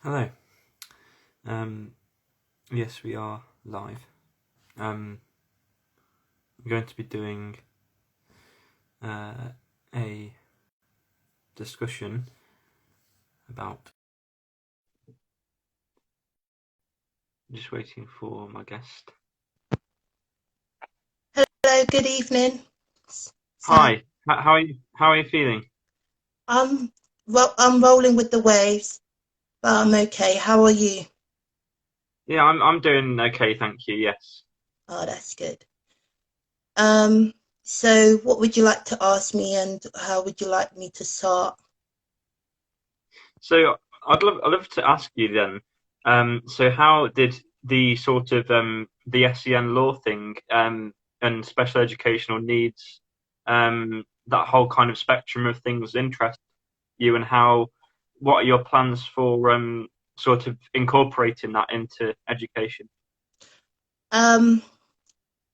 Hello. Yes, we are live. We're going to be doing a discussion about. Just waiting for my guest. Hello, good evening, Sam. Hi. How are you? How are you feeling? I'm rolling with the waves, but I'm okay. How are you? Yeah, I'm doing okay, thank you. Yes. Oh, that's good. Um, so what would you like to ask me, and how would you like me to start? So I'd love to ask you then. So how did the sort of the SEN law thing and special educational needs that whole kind of spectrum of things interest you, and what are your plans for sort of incorporating that into education? Um,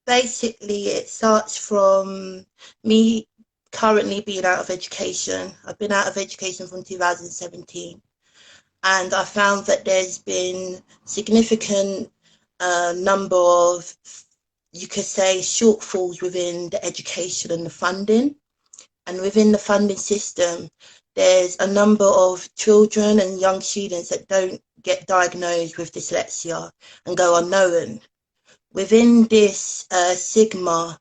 Basically, it starts from me currently being out of education. I've been out of education from 2017, and I found that there's been significant number of, you could say, shortfalls within the education and the funding. And within the funding system, there's a number of children and young students that don't get diagnosed with dyslexia and go unknown. Within this sigma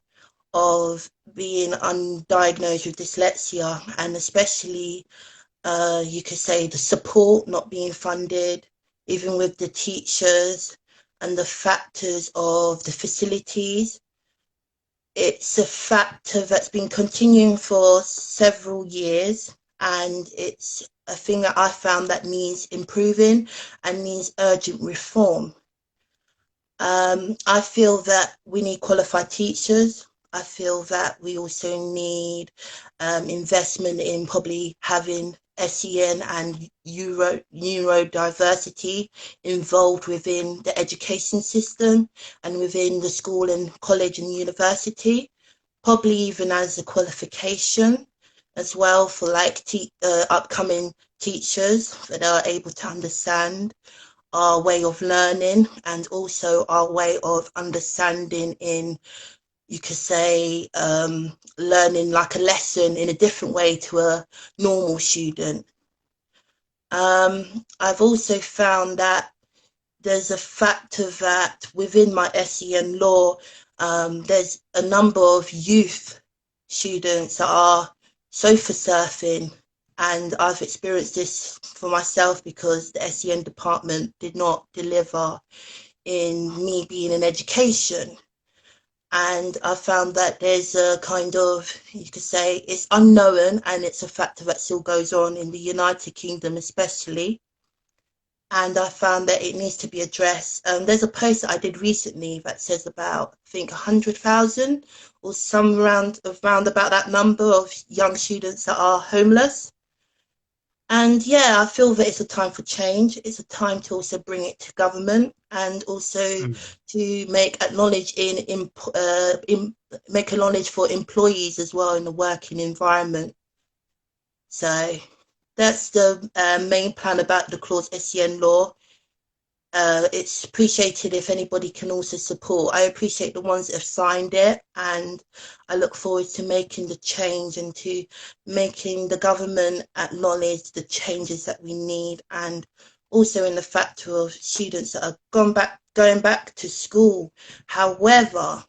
of being undiagnosed with dyslexia, and especially you could say the support not being funded, even with the teachers and the factors of the facilities. It's a factor that's been continuing for several years, and it's a thing that I found that needs improving and needs urgent reform. I feel that we need qualified teachers. I feel that we also need investment in probably having SEN and neurodiversity involved within the education system and within the school and college and university, probably even as a qualification as well for like upcoming teachers that are able to understand our way of learning and also our way of understanding in, you could say, learning like a lesson in a different way to a normal student. I've also found that there's a factor that within my SEN law, there's a number of youth students that are sofa surfing, and I've experienced this for myself because the SEN department did not deliver in me being in education. And I found that there's a kind of, you could say, it's unknown, and it's a factor that still goes on in the United Kingdom, especially. And I found that it needs to be addressed. There's a post that I did recently that says about, I think, 100,000 or some around about that number of young students that are homeless. And yeah, I feel that it's a time for change. It's a time to also bring it to government and also Mm. to make acknowledge make acknowledge for employees as well in the working environment. So that's the main plan about the Claudes SEN law. It's appreciated if anybody can also support. I appreciate the ones that have signed it, and I look forward to making the change and to making the government acknowledge the changes that we need, and also in the factor of students that are going back to school. However,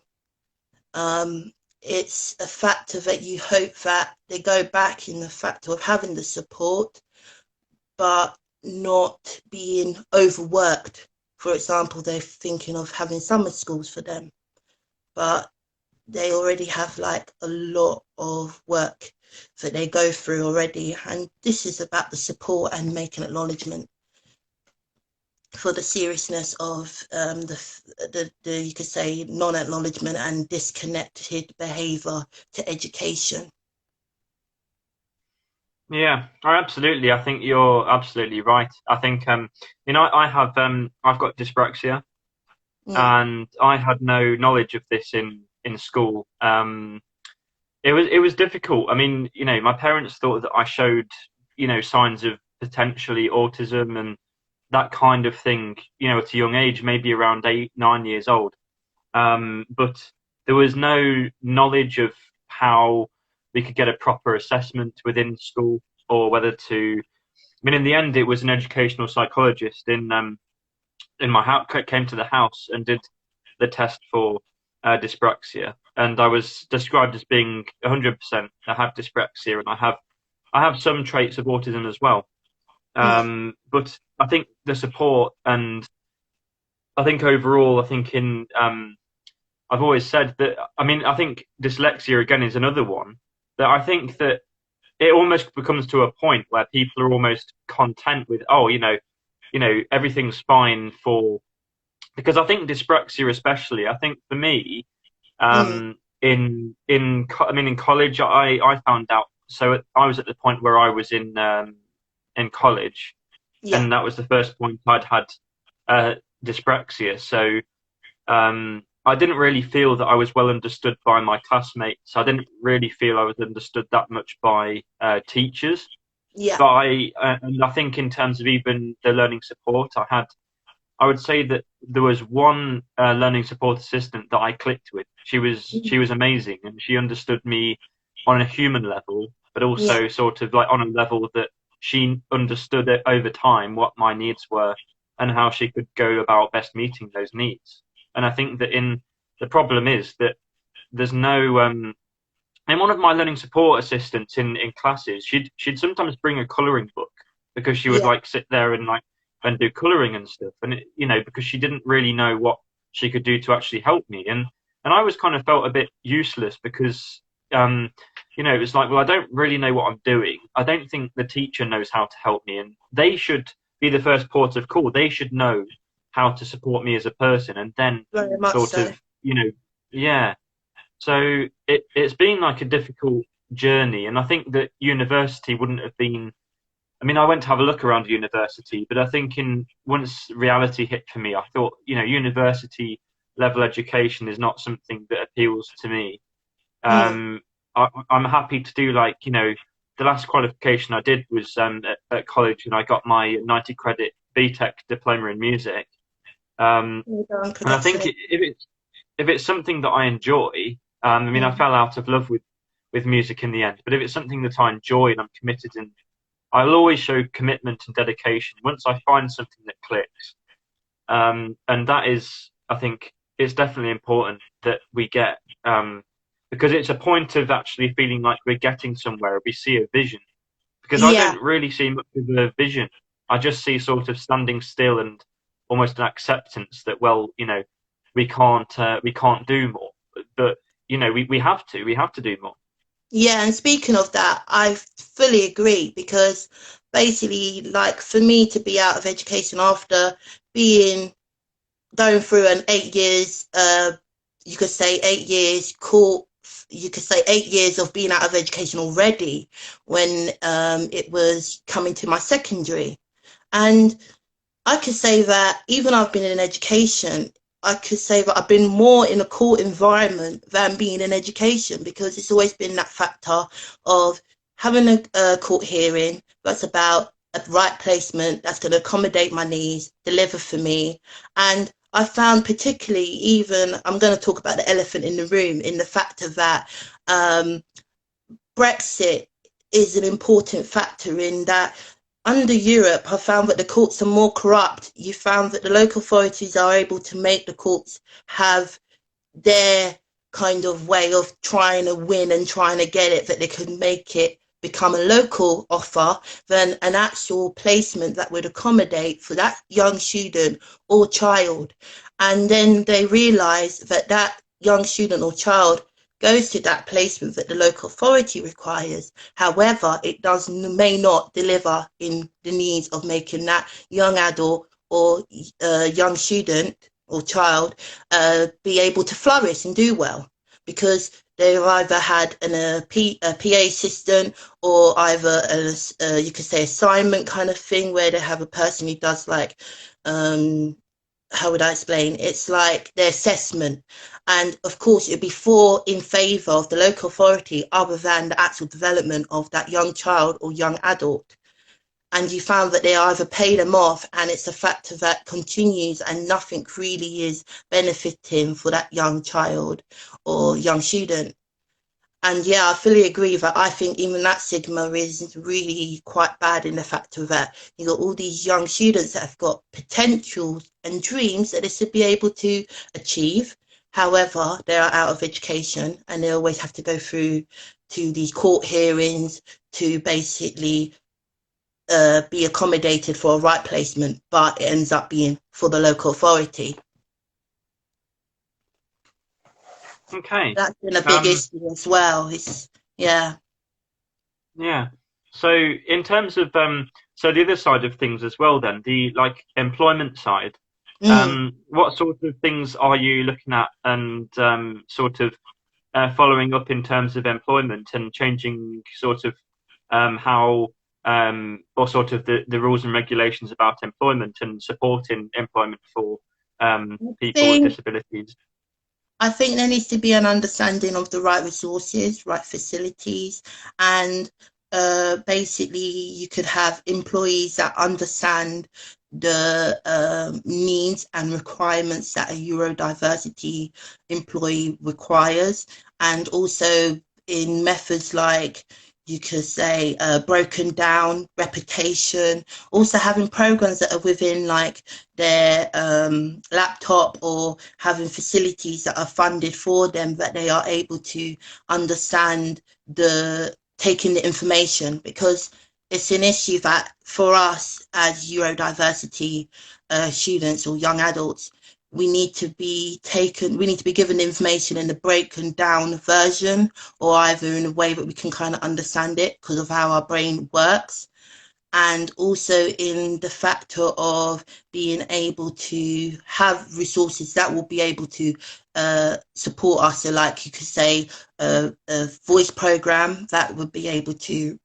it's a factor that you hope that they go back in the factor of having the support but not being overworked. For example, they're thinking of having summer schools for them, but they already have like a lot of work that they go through already. And this is about the support and making acknowledgement for the seriousness of the you could say non-acknowledgement and disconnected behaviour to education. Yeah, absolutely. I think you're absolutely right. I think I've got dyspraxia, Mm, and I had no knowledge of this in school. It was difficult. I mean, my parents thought that I showed, signs of potentially autism, and that kind of thing, at a young age, maybe around 8, 9 years old. But there was no knowledge of how we could get a proper assessment within school, or whether to. I mean, in the end, it was an educational psychologist in my house came to the house and did the test for dyspraxia, and I was described as being 100%. I have dyspraxia, and I have some traits of autism as well. Mm. But I think the support, and I think overall, I think I've always said that. I mean, I think dyslexia again is another one that I think that it almost becomes to a point where people are almost content with, oh, everything's fine for, because I think dyspraxia, especially, I think for me, Mm. I mean, in college, I found out. So I was at the point where I was in college, Yeah. and that was the first point I'd had dyspraxia. So I didn't really feel that I was well understood by my classmates. I didn't really feel I was understood that much by teachers. Yeah. But and I think in terms of even the learning support I would say that there was one learning support assistant that I clicked with. She was amazing, and she understood me on a human level, but Yeah. also sort of like on a level that she understood it over time what my needs were and how she could go about best meeting those needs. And I think that in the problem is that there's no and one of my learning support assistants in classes, she'd sometimes bring a colouring book because she would Yeah. like sit there and do colouring and stuff, and because she didn't really know what she could do to actually help me, and I was kind of felt a bit useless because it was like, well, I don't really know what I'm doing. I don't think the teacher knows how to help me, and they should be the first port of call. They should know how to support me as a person, and then Very much sort so. of, yeah. So it's been like a difficult journey, and I think that university wouldn't have been. I mean, I went to have a look around university, but I think once reality hit for me, I thought, university level education is not something that appeals to me. Mm. I'm happy to do the last qualification I did was at college, and I got my 90 credit BTEC diploma in music. Well done. And I think Congratulations. if it's something that I enjoy, I mean, I Mm. fell out of love with music in the end, but if it's something that I enjoy and I'm committed in, I'll always show commitment and dedication once I find something that clicks. And that is, I think, it's definitely important that we get, because it's a point of actually feeling like we're getting somewhere. We see a vision, because I Yeah. don't really see much of a vision. I just see sort of standing still and almost an acceptance that, well, we can't do more, but we have to do more. Yeah, and speaking of that, I fully agree because basically, like for me to be out of education after being going through an 8 years, you could say 8 years court, you could say 8 years of being out of education already when it was coming to my secondary. And I could say that even I've been in education, I could say that I've been more in a court environment than being in education because it's always been that factor of having a court hearing that's about a right placement that's going to accommodate my needs, deliver for me. And I found particularly even, I'm going to talk about the elephant in the room in the fact of that um, Brexit is an important factor in that under Europe, I found that the courts are more corrupt. You found that the local authorities are able to make the courts have their kind of way of trying to win and trying to get it, that they could make it become a local offer than an actual placement that would accommodate for that young student or child. And then they realize that that young student or child goes to that placement that the local authority requires. However, it may not deliver in the needs of making that young adult or young student or child be able to flourish and do well because they've either had a PA system or either you could say assignment kind of thing where they have a person who does like how would I explain? It's like the assessment. And of course, it'd be for in favour of the local authority other than the actual development of that young child or young adult. and you found that they either pay them off and it's a factor that continues and nothing really is benefiting for that young child or young student. And yeah, I fully agree that I think even that stigma is really quite bad in the fact of that you got all these young students that have got potential and dreams that they should be able to achieve. However, they are out of education and they always have to go through to these court hearings to basically be accommodated for a right placement, but it ends up being for the local authority. Okay. That's been a big Um, issue as well. It's yeah. yeah. So in terms of so the other side of things as well, then the like employment side, Mm. what sort of things are you looking at and sort of following up in terms of employment and changing sort of how or sort of the rules and regulations about employment and supporting employment for I people with think disabilities? I think there needs to be an understanding of the right resources, right facilities, and basically you could have employees that understand the needs and requirements that a neurodiversity employee requires, and also in methods like you could say broken down reputation, also having programs that are within like their laptop or having facilities that are funded for them that they are able to understand the taking the information, because it's an issue that for us as neurodiversity students or young adults, we need to be given information in the broken down version, or either in a way that we can kind of understand it because of how our brain works, and also in the factor of being able to have resources that will be able to support us. So, like you could say, a voice program that would be able to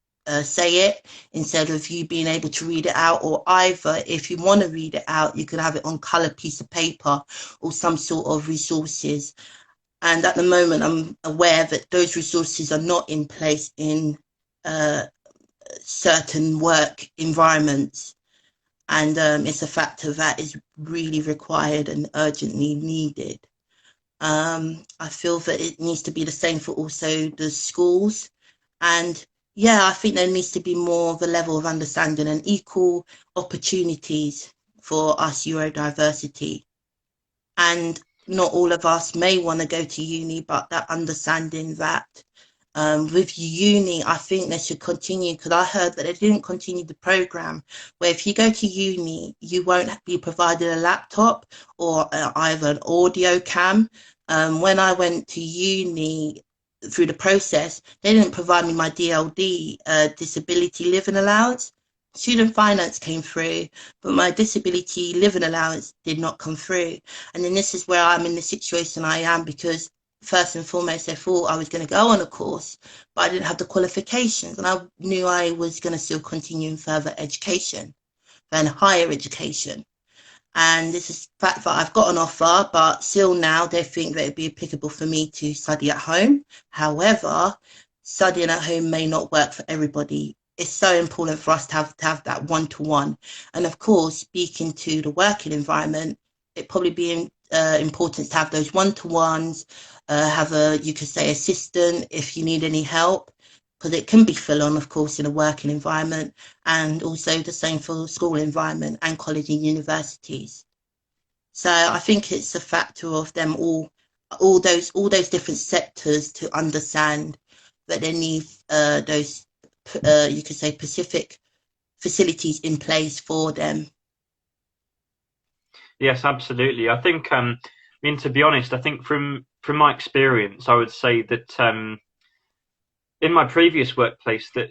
say it instead of you being able to read it out, or either if you want to read it out, you could have it on colored piece of paper or some sort of resources. And at the moment, I'm aware that those resources are not in place in uh, certain work environments, and it's a factor that is really required and urgently needed. I feel that it needs to be the same for also the schools, and yeah, I think there needs to be more of a level of understanding and equal opportunities for us neurodiversity. And not all of us may want to go to uni, but that understanding that with uni, I think they should continue, because I heard that they didn't continue the program where if you go to uni, you won't be provided a laptop or either an audio cam. When I went to uni through the process, they didn't provide me my DLD, disability living allowance. Student finance came through, but my disability living allowance did not come through. And then this is where I'm in the situation I am, because first and foremost, I thought I was going to go on a course, but I didn't have the qualifications, and I knew I was going to still continue in further education, then higher education. And this is the fact that I've got an offer, but still now they think that it'd be applicable for me to study at home. However, studying at home may not work for everybody. It's so important for us to have that one to one. And of course, speaking to the working environment, it probably be important to have those one to ones, have a, you could say, assistant if you need any help, because it can be full on, of course, in a working environment, and also the same for school environment and college and universities. So I think it's a factor of them all those different sectors to understand that they need those you could say specific facilities in place for them. Yes, absolutely. I think I mean, to be honest, I think from my experience, I would say that in my previous workplace that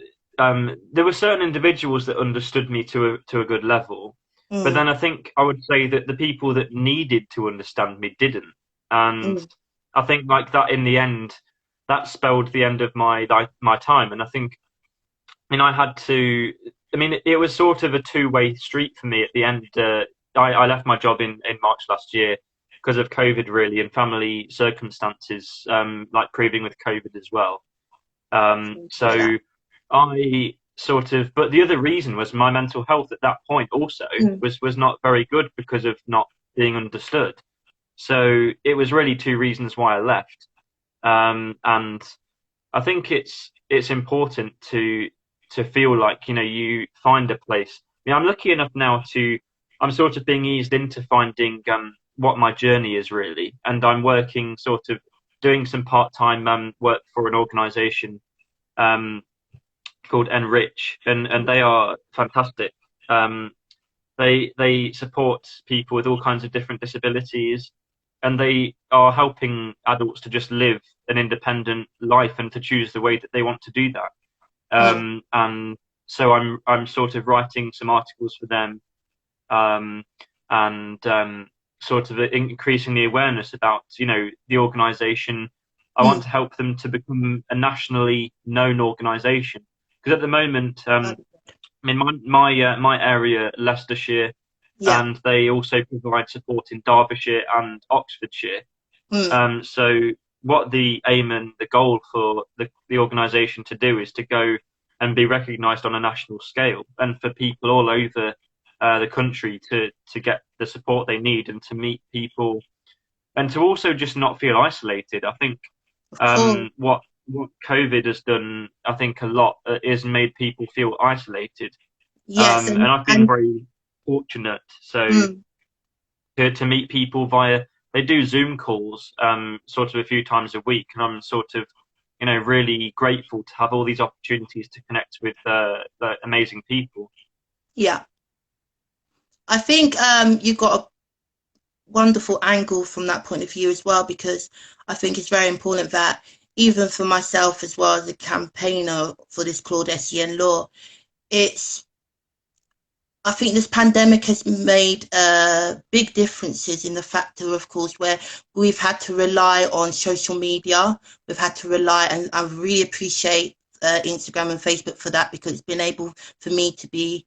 there were certain individuals that understood me to a good level, but Mm, then I think I would say that the people that needed to understand me didn't, and mm, I think like that in the end, that spelled the end of my time, and I think I mean I had to. I mean, it was sort of a two-way street for me at the end. I left my job in March last year because of COVID, really, and family circumstances, like proving with COVID as well. yeah, So I sort of, but the other reason was my mental health at that point also Mm. was not very good because of not being understood. So it was really two reasons why I left. And I think it's important to feel like, you know, you find a place. I mean, I'm lucky enough now I'm sort of being eased into finding what my journey is really, and I'm working sort of doing some part-time work for an organisation um, called Enrich, and they are fantastic. Um, they support people with all kinds of different disabilities, and they are helping adults to just live an independent life and to choose the way that they want to do that. Mm. And so I'm sort of writing some articles for them, um, and sort of increasing the awareness about, you know, the organisation. I want Mm. to help them to become a nationally known organisation, because at the moment, I mean, my area, Leicestershire, Yeah. and they also provide support in Derbyshire and Oxfordshire. Mm. So what the aim and the goal for the organisation to do is to go and be recognised on a national scale, and for people all over the country to get the support they need and to meet people, and to also just not feel isolated. I think Of course. what COVID has done, I think a lot is made people feel isolated. Yes, And I've been and very fortunate. So mm. to meet people via, they do Zoom calls, sort of a few times a week, and I'm sort of, you know, really grateful to have all these opportunities to connect with amazing people. Yeah. I think you got a wonderful angle from that point of view as well, because I think it's very important that even for myself as well as a campaigner for this Claudes SEN Law, it's I think this pandemic has made big differences in the factor, of course, where we've had to rely on social media. We've had to rely, and I really appreciate Instagram and Facebook for that, because it's been able for me to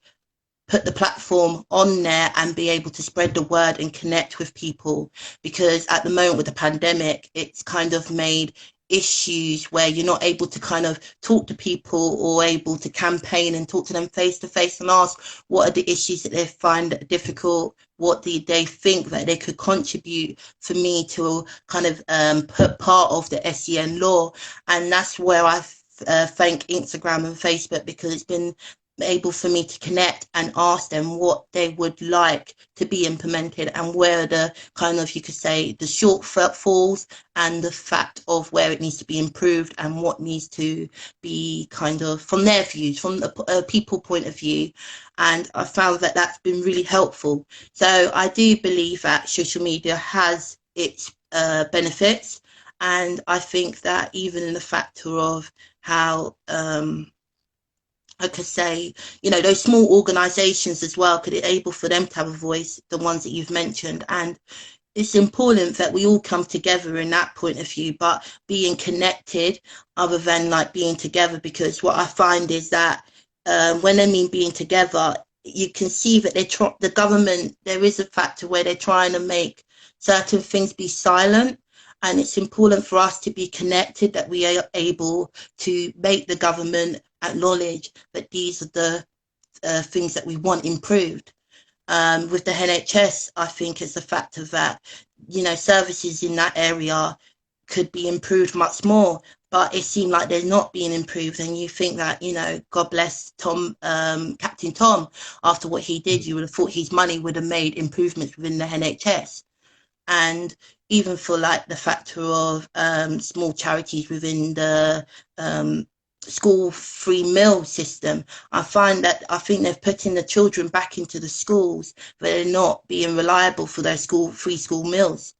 put the platform on there and be able to spread the word and connect with people. Because at the moment with the pandemic, it's kind of made issues where you're not able to kind of talk to people or able to campaign and talk to them face to face and ask what are the issues that they find difficult, what do they think that they could contribute for me to kind of put part of the SEN law. And that's where I thank Instagram and Facebook, because it's been able for me to connect and ask them what they would like to be implemented, and where the kind of, you could say, the shortfalls and the fact of where it needs to be improved and what needs to be kind of from their views, from the people point of view. And I found that that's been really helpful. So I do believe that social media has its benefits, and I think that even in the factor of how I could say, you know, those small organizations as well, could it able for them to have a voice, the ones that you've mentioned. And it's important that we all come together in that point of view, but being connected other than like being together, because what I find is that when I mean being together, you can see that the government, there is a factor where they're trying to make certain things be silent. And it's important for us to be connected, that we are able to make the government acknowledge that these are the things that we want improved. With the NHS, I think it's the fact of that, you know, services in that area could be improved much more, but it seemed like they're not being improved. And you think that, you know, God bless Tom, Captain Tom, after what he did, you would have thought his money would have made improvements within the NHS. And even for like the factor of small charities within the school free meal system, I find that I think they've put in the children back into the schools, but they're not being reliable for their free school meals.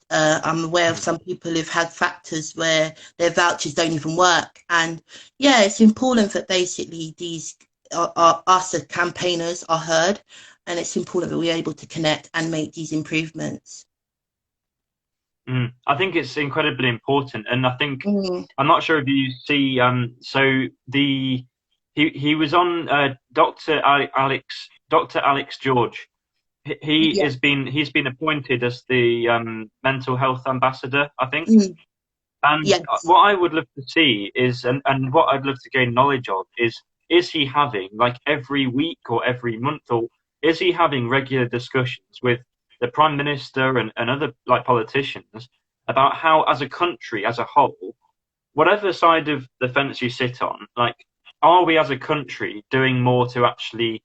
I'm aware of some people who've had factors where their vouchers don't even work. And yeah, it's important that basically these us as campaigners are heard, and it's important that we're able to connect and make these improvements. I think it's incredibly important, and I think Mm. I'm not sure if you see. So he was on Dr. Alex George. Yeah. He's been appointed as the mental health ambassador, I think. Mm. And Yes. what I would love to see is, and what I'd love to gain knowledge of is, is he having, like every week or every month, or is he having regular discussions with the Prime Minister and other like politicians about how, as a country, as a whole, whatever side of the fence you sit on, like, are we as a country doing more to actually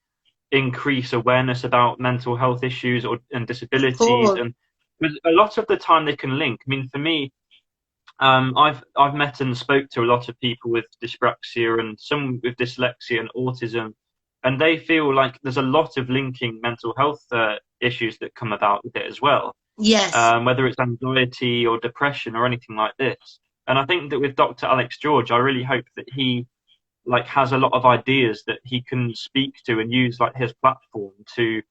increase awareness about mental health issues and Of disabilities? course. And a lot of the time they can link. I mean, for me, I've met and spoke to a lot of people with dyspraxia and some with dyslexia and autism, and they feel like there's a lot of linking mental health issues that come about with it as well, Yes. whether it's anxiety or depression or anything like this. And I think that with Dr. Alex George, I really hope that he like has a lot of ideas that he can speak to and use like his platform to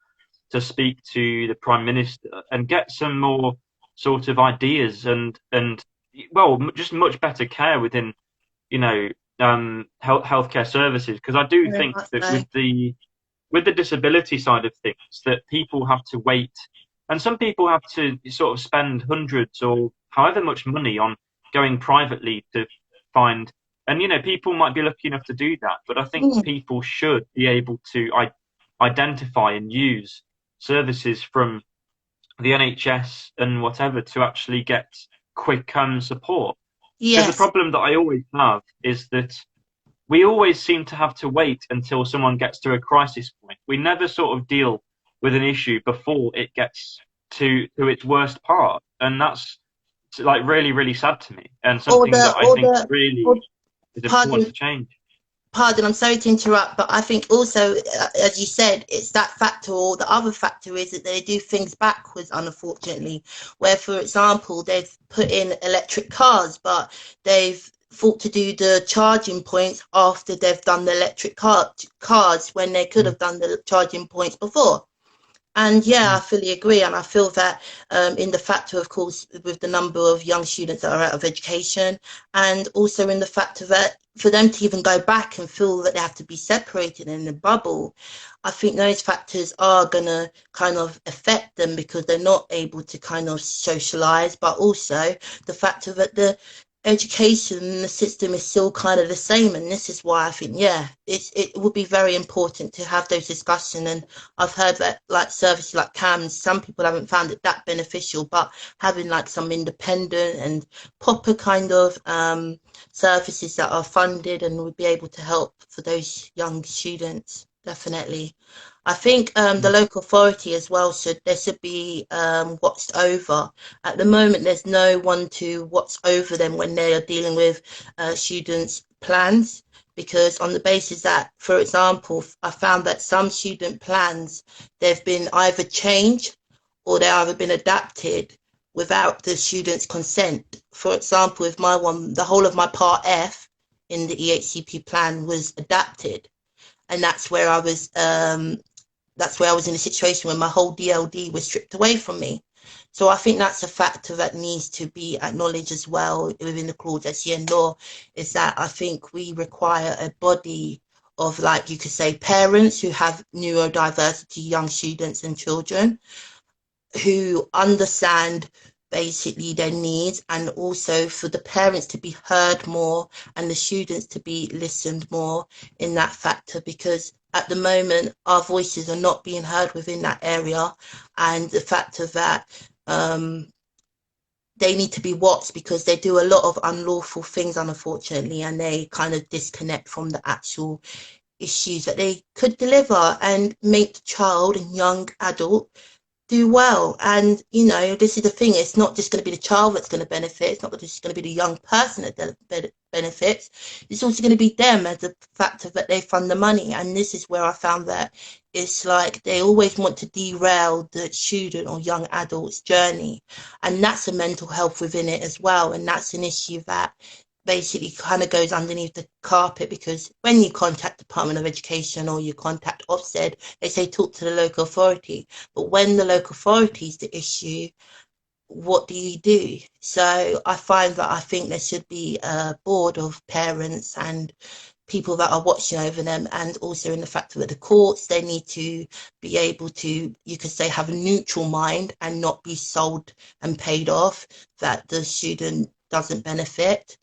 speak to the Prime Minister and get some more sort of ideas and well, just much better care within, you know, healthcare services. Because I do Very think much that so. with the disability side of things, that people have to wait, and some people have to sort of spend hundreds or however much money on going privately to find. And you know, people might be lucky enough to do that, but I think Mm, people should be able to identify and use services from the NHS and whatever to actually get quick support. Because the yes. problem that I always have is that we always seem to have to wait until someone gets to a crisis point. We never sort of deal with an issue before it gets to its worst part, and that's like really really sad to me, and Or something the that I or think the or really is important to pardon change. pardon, I'm sorry to interrupt, but I think also, as you said, it's that factor, or the other factor is that they do things backwards, unfortunately. Where, for example, they've put in electric cars, but they've thought to do the charging points after they've done the cars when they could Mm, have done the charging points before. And yeah, I mm, fully agree. And I feel that in the factor, of course, with the number of young students that are out of education, and also in the factor that for them to even go back and feel that they have to be separated in a bubble, I think those factors are going to kind of affect them because they're not able to kind of socialize, but also the factor that the education and the system is still kind of the same. And this is why I think, yeah, it would be very important to have those discussions. And I've heard that like services like CAMS, some people haven't found it that beneficial, but having like some independent and proper kind of services that are funded and would be able to help for those young students, definitely. I think the mm, local authority as well should be watched over. At the moment, there's no one to watch over them when they are dealing with students' plans, because on the basis that, for example, I found that some student plans, they've been either changed or they've either been adapted without the student's consent. For example, with my one, the whole of my Part F in the EHCP plan was adapted, and that's where I was in a situation where my whole DLD was stripped away from me. So I think that's a factor that needs to be acknowledged as well within the Claudes SEN Law, is that I think we require a body of, like you could say, parents who have neurodiversity, young students and children who understand basically their needs, and also for the parents to be heard more and the students to be listened more in that factor, because at the moment our voices are not being heard within that area, and the fact of that they need to be watched because they do a lot of unlawful things, unfortunately, and they kind of disconnect from the actual issues that they could deliver and make the child and young adult do well. And this is the thing, it's not just going to be the child that's going to benefit, it's not just going to be the young person that benefits, it's also going to be them, as the factor that they fund the money. And this is where I found that it's like they always want to derail the student or young adult's journey, and that's a mental health within it as well, and that's an issue that basically kind of goes underneath the carpet, because when you contact Department of Education or you contact Ofsted, they say talk to the local authority. But when the local authority is the issue, what do you do? So I find that I think there should be a board of parents and people that are watching over them, and also in the fact that the courts, they need to be able to, you could say, have a neutral mind and not be sold and paid off that the student doesn't benefit.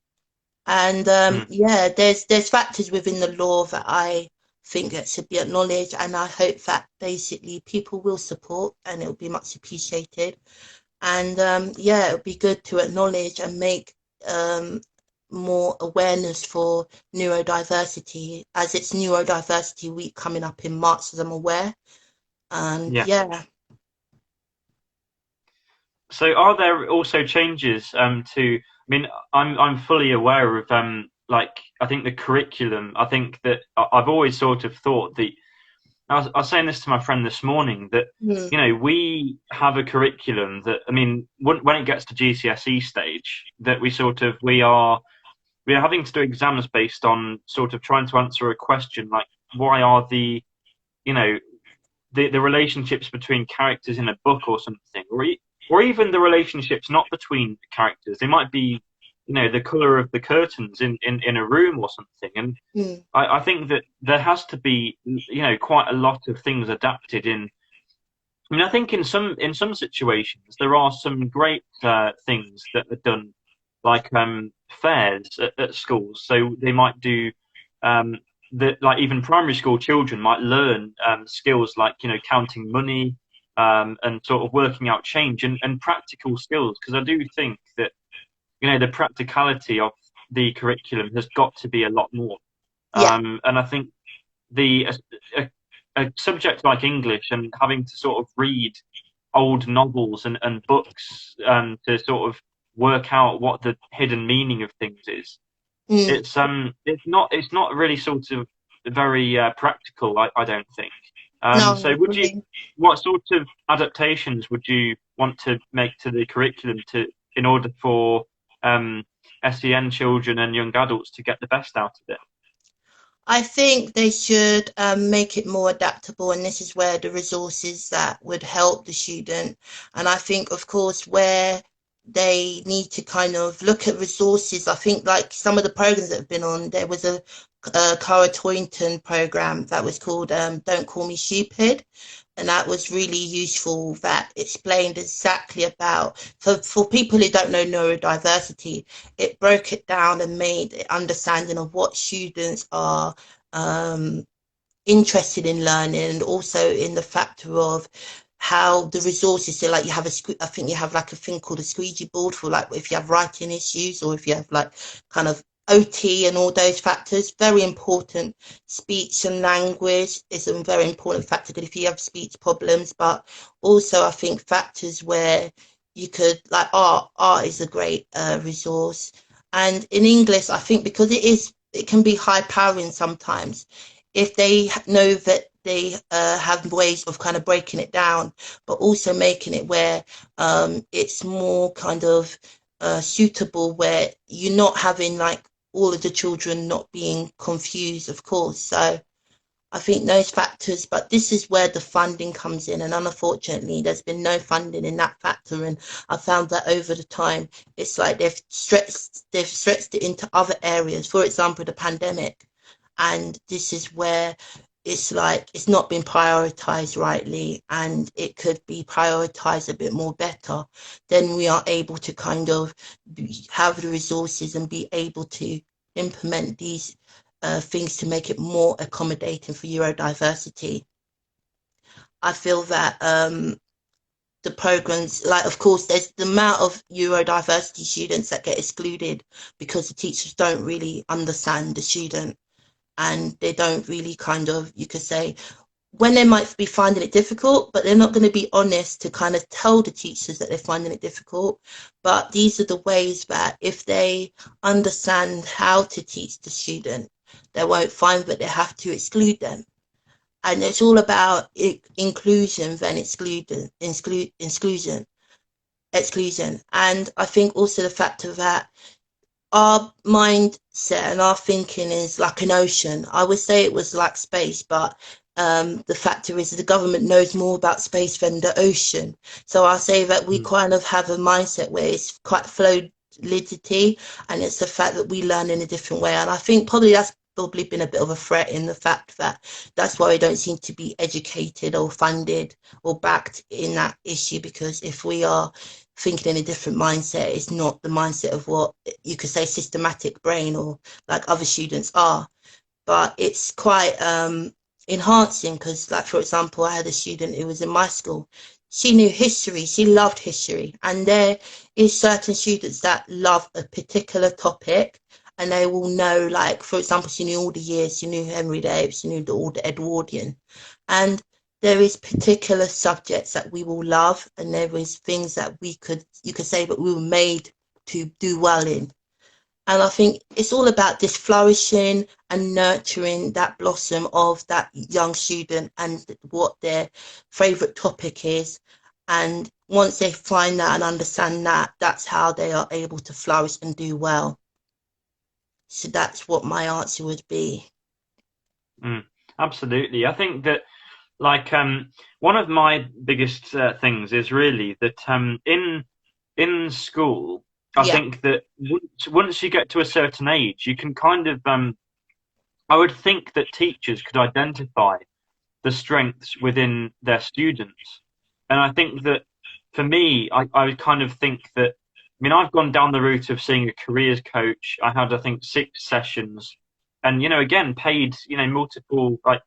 And Mm. yeah, there's factors within the law that I think that should be acknowledged, and I hope that basically people will support, and it will be much appreciated. And yeah, it would be good to acknowledge and make um, more awareness for neurodiversity, as it's Neurodiversity Week coming up in March, as I'm aware. And Yeah. yeah, So are there also changes to, I mean, I'm fully aware of like I think the curriculum. I think that I've always sort of thought that I was saying this to my friend this morning that mm, we have a curriculum that, I mean, when it gets to GCSE stage, that we are having to do exams based on sort of trying to answer a question like why are you know the relationships between characters in a book or something, or even the relationships not between characters. They might be, the color of the curtains in a room or something. And mm, I think that there has to be, quite a lot of things adapted in. I mean, I think in some situations there are some great things that are done, like fairs at schools. So they might do um, that, like even primary school children might learn skills like counting money and sort of working out change and practical skills. Because I do think that the practicality of the curriculum has got to be a lot more. yeah, And I think the a subject like English and having to sort of read old novels and books to sort of work out what the hidden meaning of things is. mm, It's not really sort of very practical. I don't think. no, So I agree. what sort of adaptations would you want to make to the curriculum in order for SEN children and young adults to get the best out of it? I think they should make it more adaptable, and this is where the resources that would help the student. And I think, of course, where they need to kind of look at resources. I think like some of the programs that have been on, there was a Cara Toynton program that was called Don't Call Me Stupid, and that was really useful. That explained exactly about for people who don't know neurodiversity, it broke it down and made an understanding of what students are um, interested in learning, and also in the factor of how the resources. So like you have I think you have like a thing called a squeegee board for like if you have writing issues, or if you have like kind of OT and all those factors. Very important. Speech and language is a very important factor if you have speech problems, but also I think factors where you could like art is a great resource. And in English, I think because it can be high powering sometimes, if they know that they have ways of kind of breaking it down, but also making it where it's more kind of suitable, where you're not having like all of the children not being confused, of course. So I think those factors, but this is where the funding comes in. And unfortunately, there's been no funding in that factor. And I found that over the time, it's like they've stretched it into other areas. For example, the pandemic. And this is where it's like it's not been prioritized rightly, and it could be prioritized a bit more better. Then we are able to kind of have the resources and be able to implement these things to make it more accommodating for neurodiversity. I feel that the programs, like, of course, there's the amount of neurodiversity students that get excluded because the teachers don't really understand the student, and they don't really kind of, you could say, when they might be finding it difficult, but they're not going to be honest to kind of tell the teachers that they're finding it difficult. But these are the ways that if they understand how to teach the student, they won't find that they have to exclude them. And it's all about inclusion than exclusion. And I think also the fact of that our mindset and our thinking is like an ocean. I would say it was like space, but the factor is the government knows more about space than the ocean. So I'll say that we Mm. kind of have a mindset where it's quite fluidity, and it's the fact that we learn in a different way. And I think probably that's probably been a bit of a threat in the fact that that's why we don't seem to be educated or funded or backed in that issue, because if we are thinking in a different mindset. It's not the mindset of what you could say systematic brain or like other students are, but it's quite enhancing because, like, for example, I had a student who was in my school. She knew history, she loved history, and there is certain students that love a particular topic and they will know, like, for example, she knew all the years, she knew Henry VIII, she knew all the Edwardian, and there is particular subjects that we will love, and there is things that you could say that we were made to do well in. And I think it's all about this flourishing and nurturing that blossom of that young student and what their favorite topic is. And once they find that and understand that, that's how they are able to flourish and do well. So that's what my answer would be. Absolutely. I think that, like, one of my biggest things is really that in school, I Yeah, think that once you get to a certain age, you can kind of I would think that teachers could identify the strengths within their students, and I think that for me, I would kind of think that. I mean, I've gone down the route of seeing a careers coach. I had, I think, 6 sessions, and again, paid multiple, like,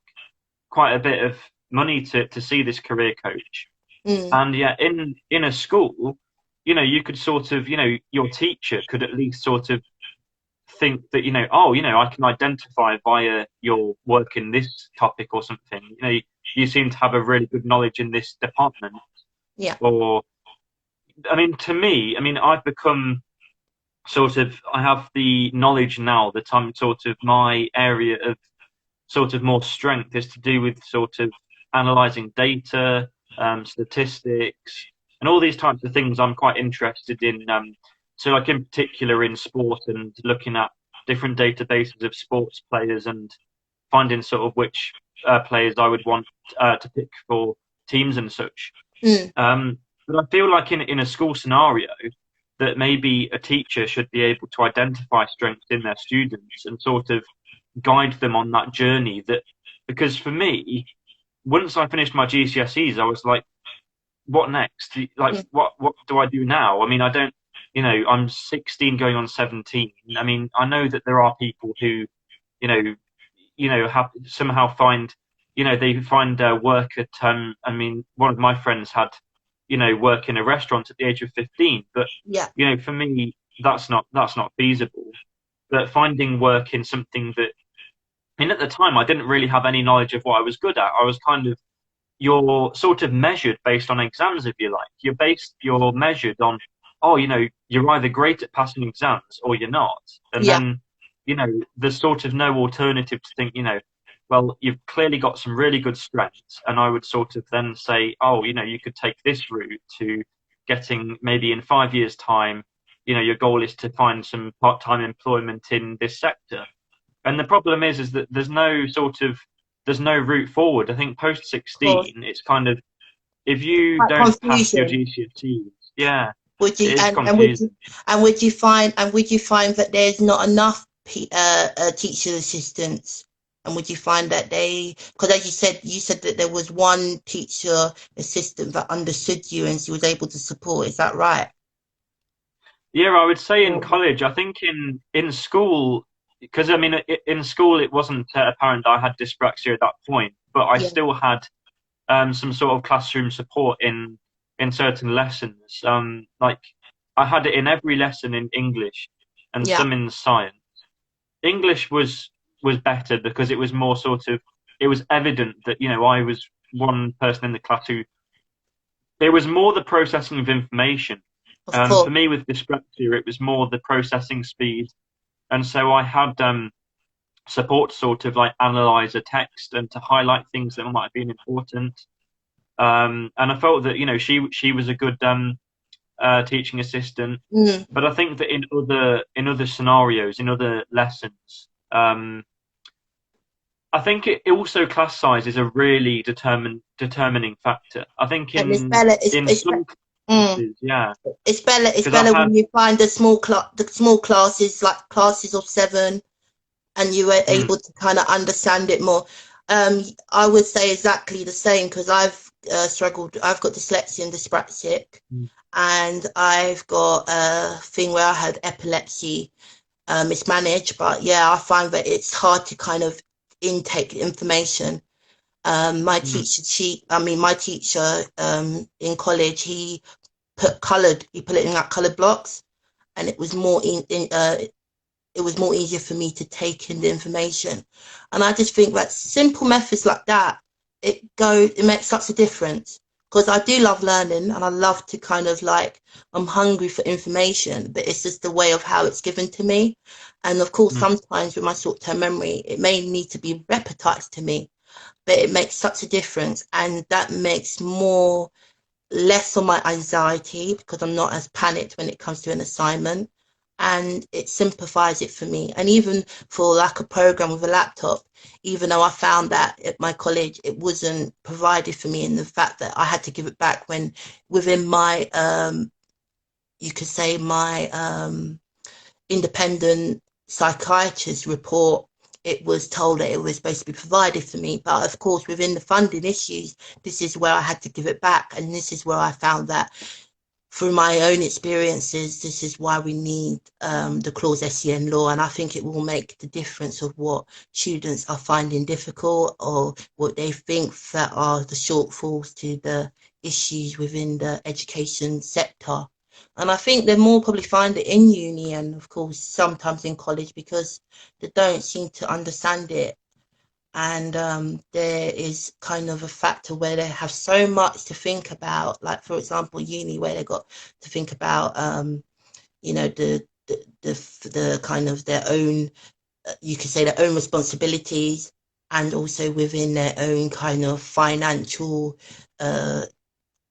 quite a bit of money to see this career coach. mm, And yeah, in a school, you could sort of, your teacher could at least sort of think that, oh, I can identify via your work in this topic or something. You seem to have a really good knowledge in this department. yeah, Or, I mean, to me, I mean, I've become sort of, I have the knowledge now that I'm sort of, my area of sort of more strength is to do with sort of analyzing data, statistics, and all these types of things I'm quite interested in. So, like, in particular in sport, and looking at different databases of sports players and finding sort of which players I would want to pick for teams and such. mm, But I feel like in a school scenario, that maybe a teacher should be able to identify strengths in their students and sort of guide them on that journey. That, because for me, once I finished my GCSEs, I was like, what next? Like, mm, what do I do now? I mean, I don't, I'm 16 going on 17. I mean, I know that there are people who, you know, have somehow find, they find work at, I mean, one of my friends had, work in a restaurant at the age of 15, but, yeah, for me, that's not feasible. But finding work in something that, I mean, at the time, I didn't really have any knowledge of what I was good at. I was kind of, you're sort of measured based on exams, if you like. You're measured on, oh, you're either great at passing exams or you're not. And yeah, then, there's sort of no alternative to think, well, you've clearly got some really good strengths. And I would sort of then say, oh, you could take this route to getting, maybe in 5 years' time, your goal is to find some part-time employment in this sector. And the problem is that there's no route forward. I think post of course. 16, it's kind of, if you Quite don't pass your confusion. GCSEs, yeah, Would it you is and confusing. would you find that there's not enough teacher assistants? And would you find that because as you said that there was one teacher assistant that understood you and she was able to support. Is that right? Yeah, I would say in Oh, college. I think in school, because I mean, in school it wasn't apparent I had dyspraxia at that point, but I yeah, still had some sort of classroom support in certain lessons. Like, I had it in every lesson in English and yeah, some in science. English was better because it was more sort of, it was evident that I was one person in the class who, it was more the processing of information. of For course. me with dyspraxia, it was more the processing speed, and so I had support to sort of like analyze a text and to highlight things that might have been important. And I felt that she was a good teaching assistant. Mm. But I think that in other scenarios, in other lessons, I think it also, class size is a really determining factor. I think And in some mm, classes, yeah, it's because I better had when you find the small classes, like classes of 7, and you were mm, able to kind of understand it more. I would say exactly the same because I've struggled. I've got dyslexia and dyspraxic, and I've got a thing where I had epilepsy. It's managed, but yeah, I find that it's hard to kind of intake information. My Mm. teacher, my teacher in college, he put it in like colored blocks, and it was more it was more easier for me to take in the information. And I just think that simple methods like that, it makes such a difference. Because I do love learning and I love to kind of like, I'm hungry for information, but it's just the way of how it's given to me. And of course, Mm. sometimes with my short-term memory, it may need to be repetized to me, but it makes such a difference. And that makes less on my anxiety because I'm not as panicked when it comes to an assignment, and it simplifies it for me. And even for like a program with a laptop, even though I found that at my college it wasn't provided for me, in the fact that I had to give it back when within my you could say my independent psychiatrist report, it was told that it was supposed to be provided for me. But of course, within the funding issues, this is where I had to give it back. And this is where I found that through my own experiences, this is why we need the Claudes SEN Law. And I think it will make the difference of what students are finding difficult, or what they think that are the shortfalls to the issues within the education sector. And I think they more probably find it in uni, and of course sometimes in college, because they don't seem to understand it. And there is kind of a factor where they have so much to think about, like for example uni, where they got to think about you know the kind of their own, you could say their own responsibilities, and also within their own kind of financial uh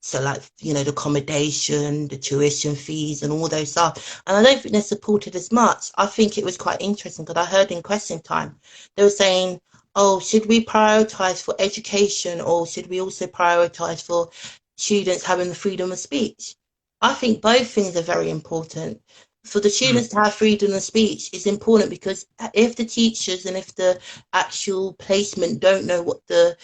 so like, the accommodation, the tuition fees and all those stuff. And I don't think they're supported as much. I think it was quite interesting because I heard in question time, they were saying, oh, should we prioritize for education, or should we also prioritize for students having the freedom of speech? I think both things are very important. For the Mm. students to have freedom of speech is important, because if the teachers and if the actual placement don't know what the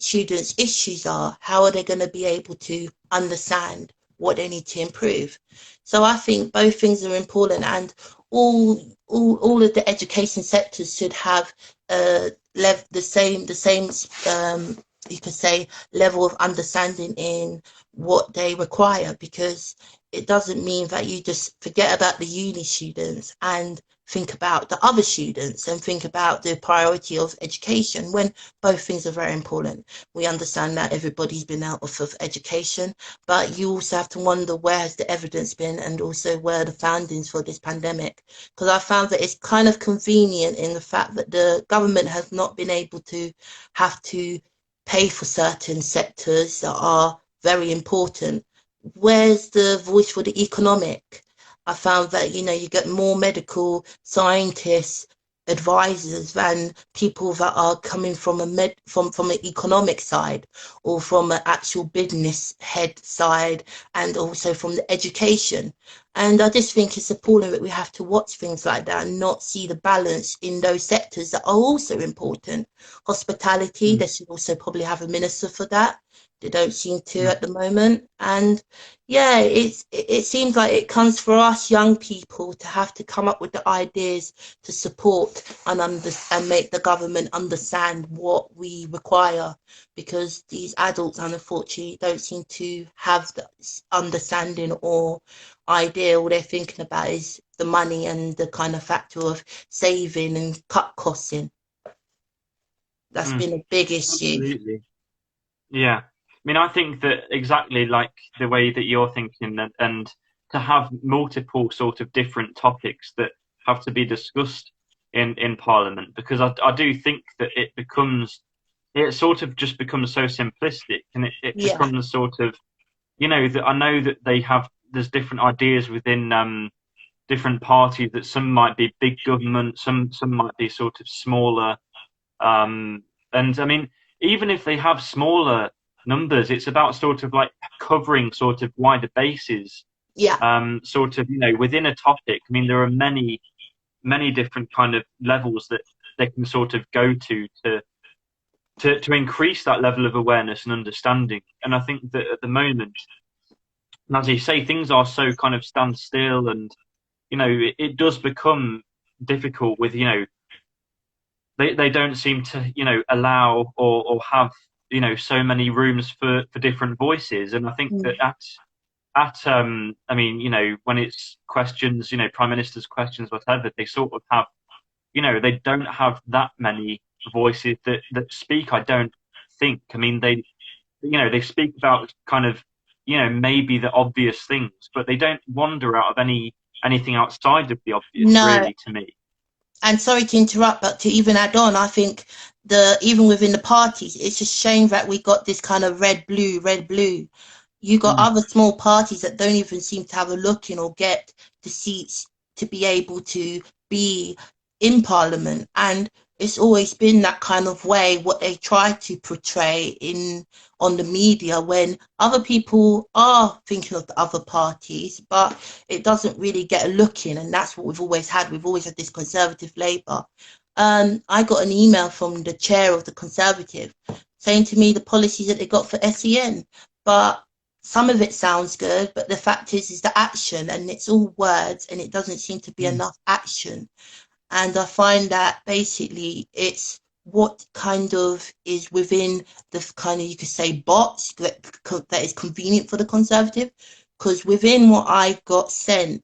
students' issues are, how are they going to be able to understand what they need to improve? So I think both things are important, and all of the education sectors should have the same you could say level of understanding in what they require, because it doesn't mean that you just forget about the uni students and think about the other students and think about the priority of education, when both things are very important. We understand that everybody's been out of education, but you also have to wonder, where has the evidence been, and also where are the findings for this pandemic? Because I found that it's kind of convenient in the fact that the government has not been able to have to pay for certain sectors that are very important. Where's the voice for the economic? I found that, you get more medical scientists, advisors, than people that are coming from from an economic side, or from an actual business head side, and also from the education. And I just think it's appalling that we have to watch things like that and not see the balance in those sectors that are also important. Hospitality, Mm. they should also probably have a minister for that. They don't seem to Mm. at the moment. And yeah, it seems like it comes for us young people to have to come up with the ideas to support and make the government understand what we require, because these adults unfortunately don't seem to have the understanding or idea. All they're thinking about is the money and the kind of factor of saving and cut costs in. That's Mm. been a big issue. Absolutely. Yeah. I mean, I think that exactly like the way that you're thinking, and to have multiple sort of different topics that have to be discussed in Parliament, because I do think that it sort of just becomes so simplistic, and it Yeah, becomes sort of, that I know that there's different ideas within different parties, that some might be big government, some might be sort of smaller. Um, and I mean, even if they have smaller numbers, it's about sort of like covering sort of wider bases, yeah, sort of, within a topic. I mean, there are many different kind of levels that they can sort of go to increase that level of awareness and understanding. And I think that at the moment, And as you say, things are so kind of stand still, and it does become difficult with they don't seem to allow or have so many rooms for different voices. And I think that Mm. I mean, when it's questions, prime minister's questions, whatever, they sort of have, they don't have that many voices that speak. I don't think. I mean, they speak about kind of, maybe the obvious things, but they don't wander out of anything outside of the obvious, No, really, to me. and sorry to interrupt, but to even add on, I think the even within the parties, it's a shame that we got this kind of red blue, red blue. You got Mm. other small parties that don't even seem to have a look in or get the seats to be able to be in Parliament. And it's always been that kind of way, what they try to portray in on the media when other people are thinking of the other parties, but it doesn't really get a look in. And that's what we've always had. We've always had this Conservative Labour. I got an email from the chair of the Conservative saying to me the policies that they got for SEN, but some of it sounds good, but the fact is the action, and it's all words, and it doesn't seem to be Mm. enough action. And I find that basically it's what kind of is within the kind of, you could say, box that is convenient for the Conservative. Because within what I got sent,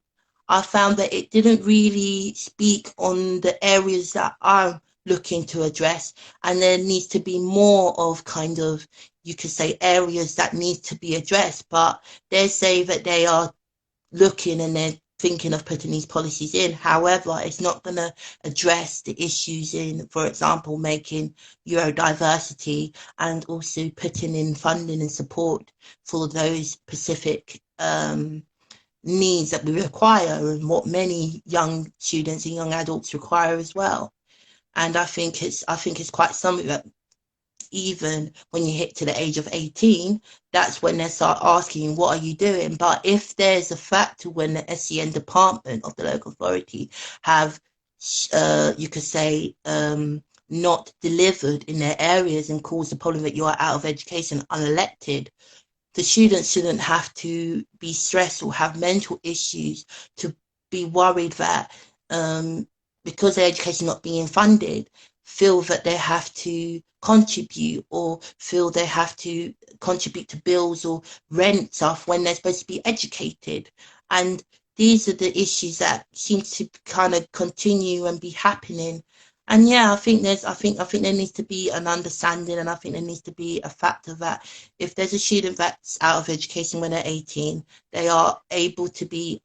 I found that it didn't really speak on the areas that I'm looking to address. And there needs to be more of kind of, you could say, areas that need to be addressed. But they say that they are looking and they're thinking of putting these policies in. However, it's not going to address the issues in, for example, making neurodiversity and also putting in funding and support for those specific needs that we require and what many young students and young adults require as well. And I think it's quite something that even when you hit to the age of 18, that's when they start asking, what are you doing? But if there's a factor when the SEN department of the local authority have, you could say, not delivered in their areas and caused the problem that you are out of education unelected, the students shouldn't have to be stressed or have mental issues to be worried that because their education not being funded, feel that they have to contribute or feel they have to contribute to bills or rent stuff when they're supposed to be educated. And these are the issues that seem to kind of continue and be happening. And yeah, I think there needs to be an understanding, and I think there needs to be a factor that if there's a student that's out of education when they're 18, they are able to be,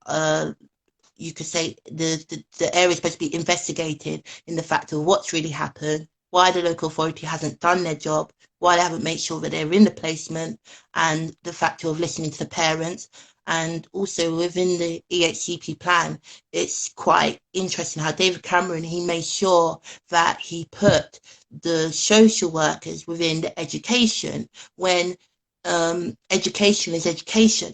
you could say, the area is supposed to be investigated in the fact of what's really happened, why the local authority hasn't done their job, why they haven't made sure that they're in the placement, and the factor of listening to the parents. And also within the EHCP plan, it's quite interesting how David Cameron, he made sure that he put the social workers within the education when education is education.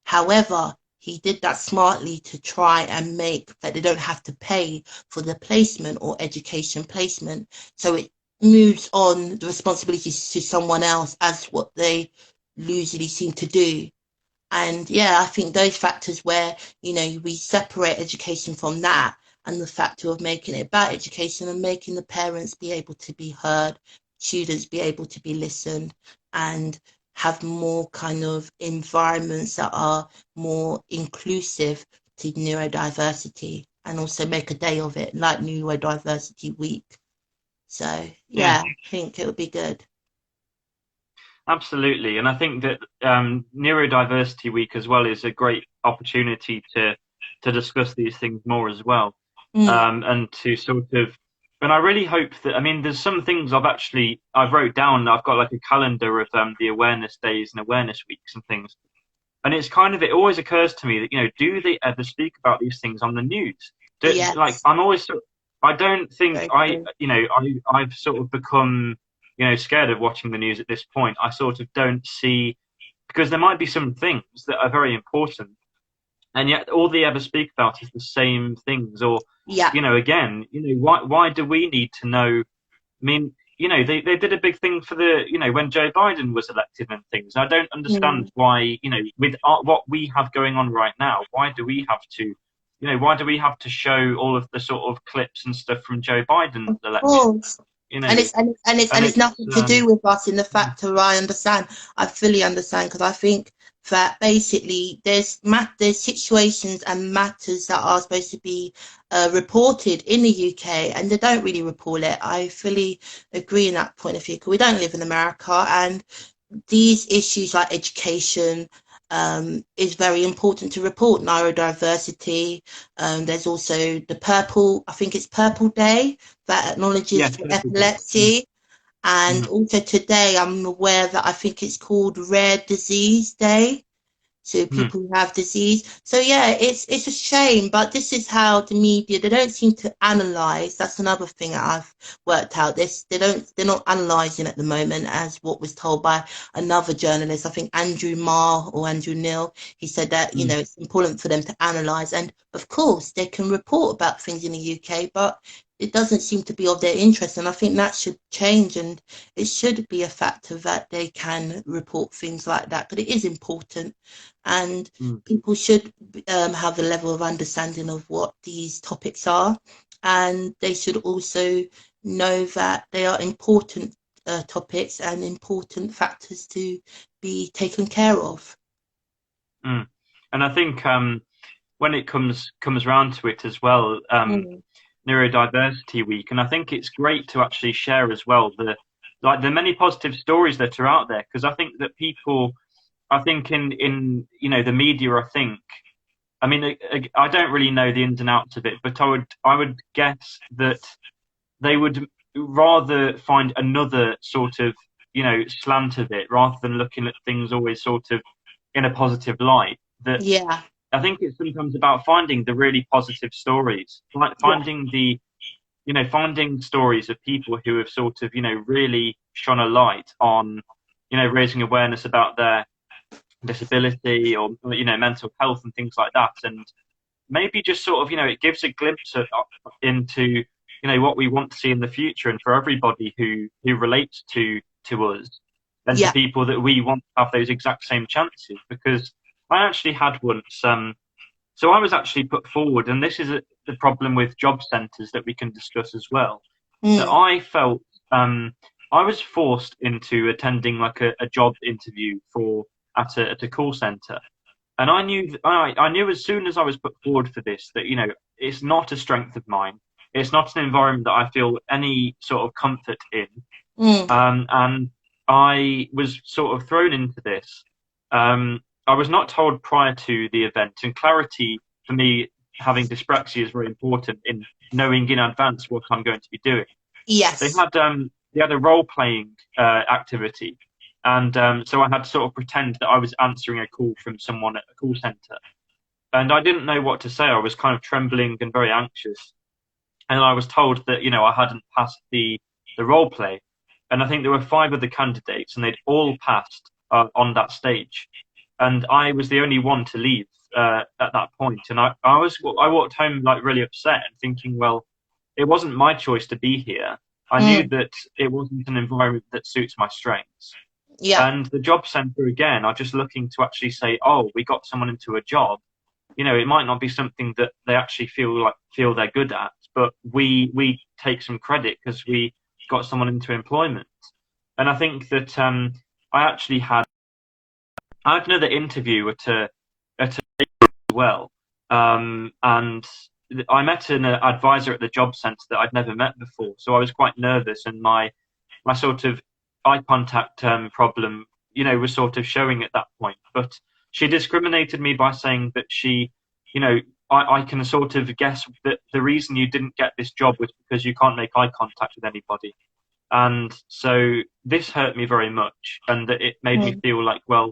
However, he did that smartly to try and make that they don't have to pay for the placement or education placement. So it moves on the responsibilities to someone else as what they usually seem to do. And yeah, I think those factors where, we separate education from that and the factor of making it about education and making the parents be able to be heard, students be able to be listened, and have more kind of environments that are more inclusive to neurodiversity and also make a day of it, like Neurodiversity Week. So Yeah. yeah, I think it would be good. Absolutely, and I think that Neurodiversity Week as well is a great opportunity to discuss these things more as well, Mm, and to sort of. And I really hope that, I mean, there's some things I've wrote down. I've got like a calendar of the awareness days and awareness weeks and things, and it's kind of, it always occurs to me that do they ever speak about these things on the news? Like yes, I'm always I don't think very true. I've sort of become scared of watching the news at this point. I sort of don't see, because there might be some things that are very important, and yet all they ever speak about is the same things. Or Yeah. again, why do we need to know? I mean, they did a big thing for when Joe Biden was elected and things. I don't Mm. understand why, with what we have going on right now, why do we have to show all of the sort of clips and stuff from Joe Biden's Of election? course. You know, And it's it's nothing to do with us in the fact that I understand. I fully understand because I think that basically there's situations and matters that are supposed to be reported in the UK and they don't really report it. I fully agree in that point of view because we don't live in America and these issues like education is very important to report. Neurodiversity. There's also I think it's Purple Day that yeah, acknowledges Purple Day. epilepsy. And Mm, also today, I'm aware that I think it's called Rare Disease Day to mm, people who have disease. So yeah, it's a shame, but this is how the media they don't seem to analyze. That's another thing that I've worked out. They're not analyzing at the moment as what was told by another journalist. I think Andrew Marr or Andrew Neil. He said that mm, it's important for them to analyze, and of course they can report about things in the UK, but it doesn't seem to be of their interest, and I think that should change, and it should be a factor that they can report things like that, but it is important and mm, people should have a level of understanding of what these topics are, and they should also know that they are important topics and important factors to be taken care of. mm. And I think when it comes around to it as well, Mm. Neurodiversity Week, and I think it's great to actually share as well the many positive stories that are out there because I think that people, I think in the media, I mean I don't really know the ins and outs of it, but I would guess that they would rather find another sort of slant of it rather than looking at things always sort of in a positive light. That Yeah, I think it's sometimes about finding the really positive stories, like yeah, finding stories of people who have sort of, really shone a light on, raising awareness about their disability or, mental health and things like that. And maybe just sort of, it gives a glimpse into, what we want to see in the future and for everybody who relates to us and to yeah. people that we want to have those exact same chances. Because I actually had once, so I was actually put forward, and this is the problem with job centres that we can discuss as well. That Mm. I felt I was forced into attending like a job interview at a call centre, and I knew as soon as I was put forward for this that it's not a strength of mine. It's not an environment that I feel any sort of comfort in, Mm. and I was sort of thrown into this. I was not told prior to the event, and clarity for me, having dyspraxia, is very important in knowing in advance what I'm going to be doing. They Yes. had they had a role playing activity, and so I had to sort of pretend that I was answering a call from someone at a call center, and I didn't know what to say. I was kind of trembling and very anxious, and I was told that I hadn't passed the role play, and I think there were five other candidates, and they'd all passed on that stage, and I was the only one to leave at that point, and I walked home like really upset and thinking, well, it wasn't my choice to be here. I knew Mm. that it wasn't an environment that suits my strengths. Yeah. And the job centre again are just looking to actually say, oh, we got someone into a job. It might not be something that they actually feel they're good at, but we take some credit because we got someone into employment. And I think that I had another interview at a well, and I met an advisor at the job centre that I'd never met before, so I was quite nervous, and my sort of eye contact problem, was sort of showing at that point. But she discriminated me by saying that you know, I can sort of guess that the reason you didn't get this job was because you can't make eye contact with anybody. And so this hurt me very much, and that it made me Mm. feel like, well,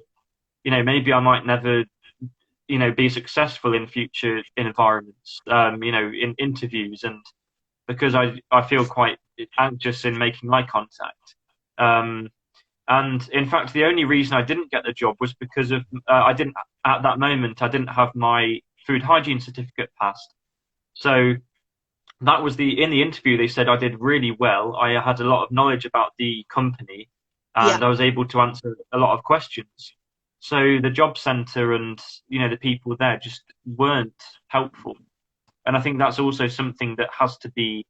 maybe I might never, be successful in future environments, in interviews, and because I feel quite anxious in making eye contact. Um, and in fact, the only reason I didn't get the job was because of I didn't at that moment I didn't have my food hygiene certificate passed. So that was in the interview, they said I did really well. I had a lot of knowledge about the company Yeah. and I was able to answer a lot of questions. So the job center and, the people there just weren't helpful. And I think that's also something that has to be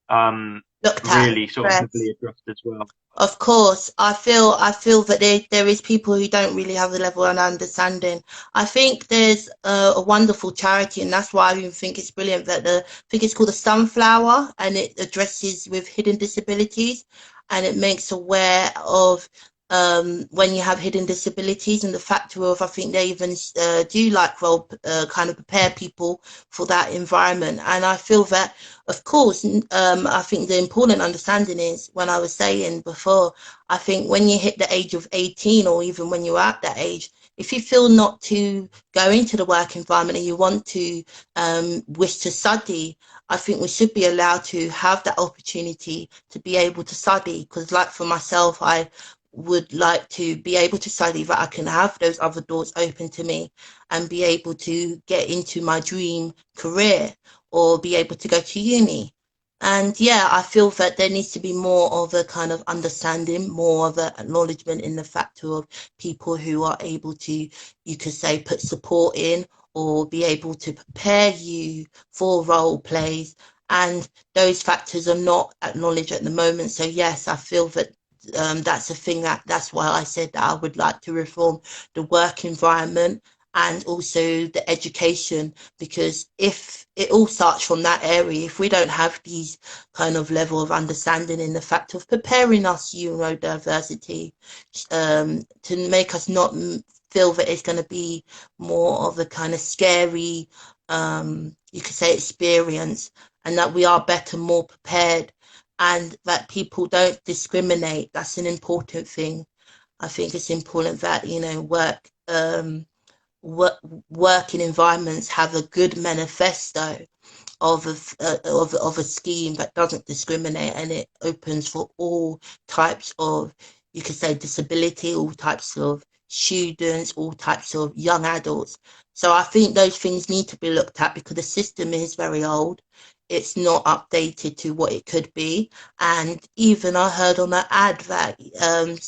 um, Looked at. really sort of heavily Yes. addressed as well. Of course, I feel that there is people who don't really have the level of understanding. I think there's a wonderful charity, and that's why I even think it's brilliant that I think it's called the Sunflower, and it addresses with hidden disabilities, and it makes aware of when you have hidden disabilities and the factor of I think they even do like role kind of prepare people for that environment, and I feel that of course, I think the important understanding is when I was saying before, I think when you hit the age of 18 or even when you're at that age, if you feel not to go into the work environment and you want to wish to study, I think we should be allowed to have that opportunity to be able to study. Because like for myself, I would like to be able to study that I can have those other doors open to me and be able to get into my dream career or be able to go to uni. And yeah, I feel that there needs to be more of a kind of understanding, more of an acknowledgement in the factor of people who are able to, you could say, put support in or be able to prepare you for role plays. And those factors are not acknowledged at the moment. So yes, I feel that that's a thing that's why I said that I would like to reform the work environment and also the education, because if it all starts from that area, if we don't have these kind of level of understanding in the fact of preparing us neurodiversity to make us not feel that it's going to be more of a kind of scary you could say experience, and that we are better, more prepared, and that people don't discriminate. That's an important thing. I think it's important that work, working environments have a good manifesto of a scheme that doesn't discriminate, and it opens for all types of, you could say, disability, all types of students, all types of young adults. So I think those things need to be looked at because the system is very old. It's not updated to what it could be. And even I heard on an ad that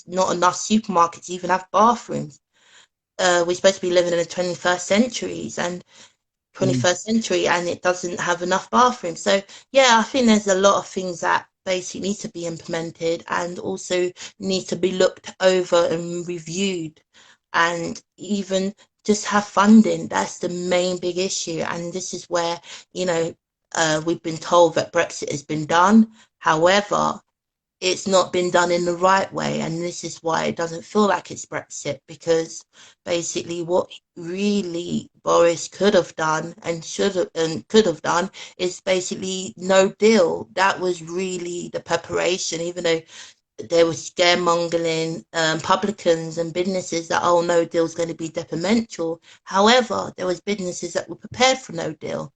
not enough supermarkets even have bathrooms. We're supposed to be living in the 21st centuries and Mm. 21st century, and it doesn't have enough bathrooms. So yeah, I think there's a lot of things that basically need to be implemented and also need to be looked over and reviewed, and even just have funding. That's the main big issue, and this is where you know we've been told that Brexit has been done. However, it's not been done in the right way, and this is why it doesn't feel like it's Brexit, because basically what really Boris could have done and should have and could have done is basically no deal. That was really the preparation, even though there was scaremongering publicans and businesses that no deal's going to be detrimental. However, there was businesses that were prepared for no deal,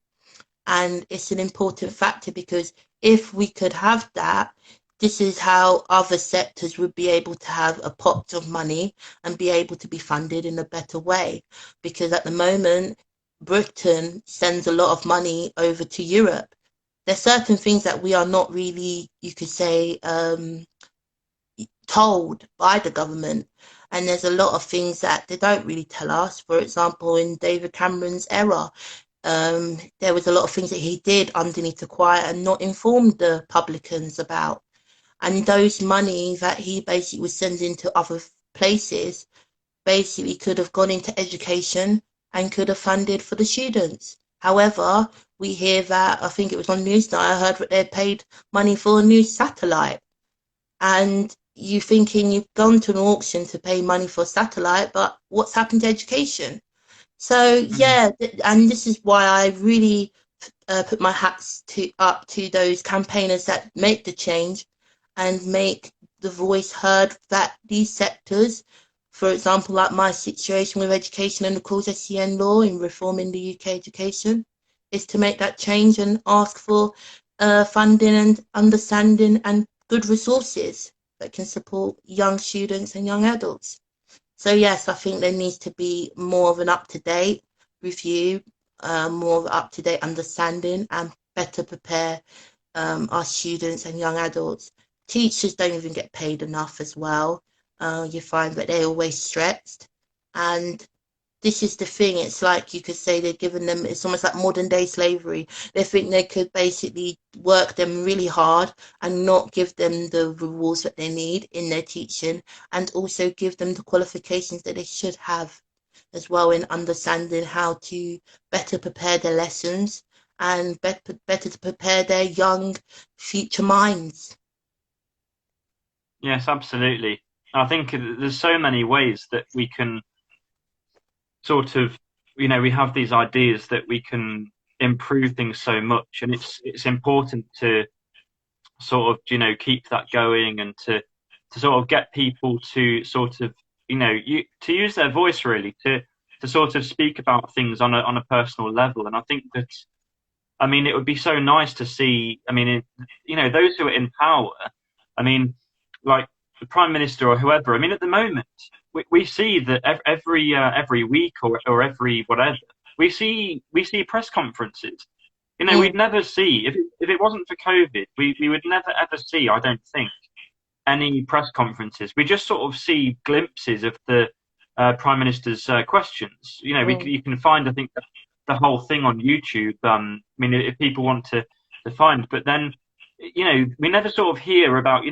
and it's an important factor because if we could have that, this is how other sectors would be able to have a pot of money and be able to be funded in a better way. Because at the moment, Britain sends a lot of money over to Europe. There's certain things that we are not really, you could say, told by the government. And there's a lot of things that they don't really tell us. For example, in David Cameron's era, there was a lot of things that he did underneath the quiet and not informed the publicans about. And those money that he basically was sending to other places basically could have gone into education and could have funded for the students. However, we hear that, I think it was on Newsnight, I heard that they paid money for a new satellite. And you thinking you've gone to an auction to pay money for a satellite, but what's happened to education? So Mm. yeah, and this is why I really put my hats up to those campaigners that make the change and make the voice heard that these sectors, for example, like my situation with education and the Claudes SEN Law in reforming the UK education, is to make that change and ask for funding and understanding and good resources that can support young students and young adults. So yes, I think there needs to be more of an up-to-date review, more of an up-to-date understanding, and better prepare our students and young adults. Teachers don't even get paid enough as well. You find that they're always stretched. And this is the thing, it's like you could say they're giving them, it's almost like modern day slavery. They think they could basically work them really hard and not give them the rewards that they need in their teaching, and also give them the qualifications that they should have as well, in understanding how to better prepare their lessons and better to prepare their young future minds. Yes, absolutely. I think there's so many ways that we can sort of, we have these ideas that we can improve things so much, and it's important to sort of, keep that going, and to sort of get people to sort of, to use their voice, really, to sort of speak about things on a personal level. And I think that, I mean, it would be so nice to see, I mean, those who are in power, I mean, like the Prime Minister or whoever, I mean, at the moment, we see that every week or every whatever, we see press conferences. We'd never see, if it wasn't for COVID, we would never ever see, I don't think, any press conferences. We just sort of see glimpses of the Prime Minister's questions. You can find, I think, the whole thing on YouTube. I mean, if people want to find, but then, we never sort of hear about,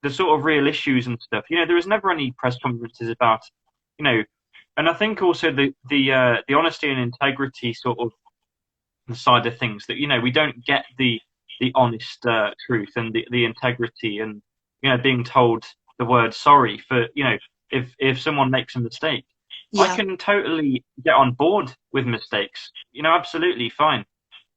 the sort of real issues and stuff. There was never any press conferences about, and I think also the honesty and integrity sort of side of things, that, we don't get the honest truth and the integrity, and, being told the word sorry for, if someone makes a mistake. Yeah. I can totally get on board with mistakes, absolutely fine.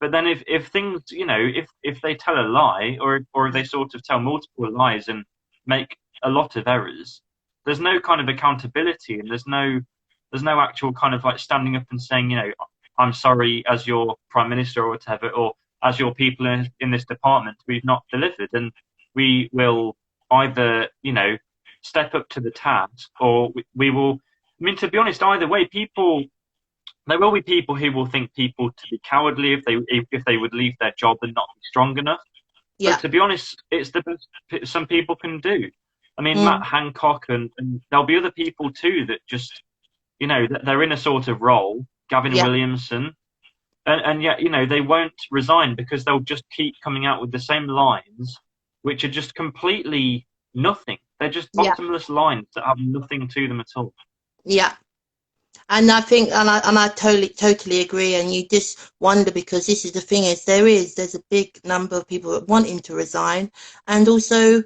But then if things, if they tell a lie, or if they sort of tell multiple lies and make a lot of errors, there's no kind of accountability, and there's no actual kind of like standing up and saying, I'm sorry as your Prime Minister or whatever, or as your people in this department, we've not delivered, and we will either, step up to the task, or we will. I mean, to be honest, either way, there will be people who will think people to be cowardly if they would leave their job and not be strong enough. Yeah. But to be honest, it's the best some people can do. I mean, Matt Hancock, and there'll be other people too that just, that they're in a sort of role, Gavin Williamson, and yet, they won't resign, because they'll just keep coming out with the same lines, which are just completely nothing. They're just bottomless lines that have nothing to them at all. Yeah. And I think, and I totally agree. And you just wonder, because this is the thing, is there's a big number of people that want him to resign, and also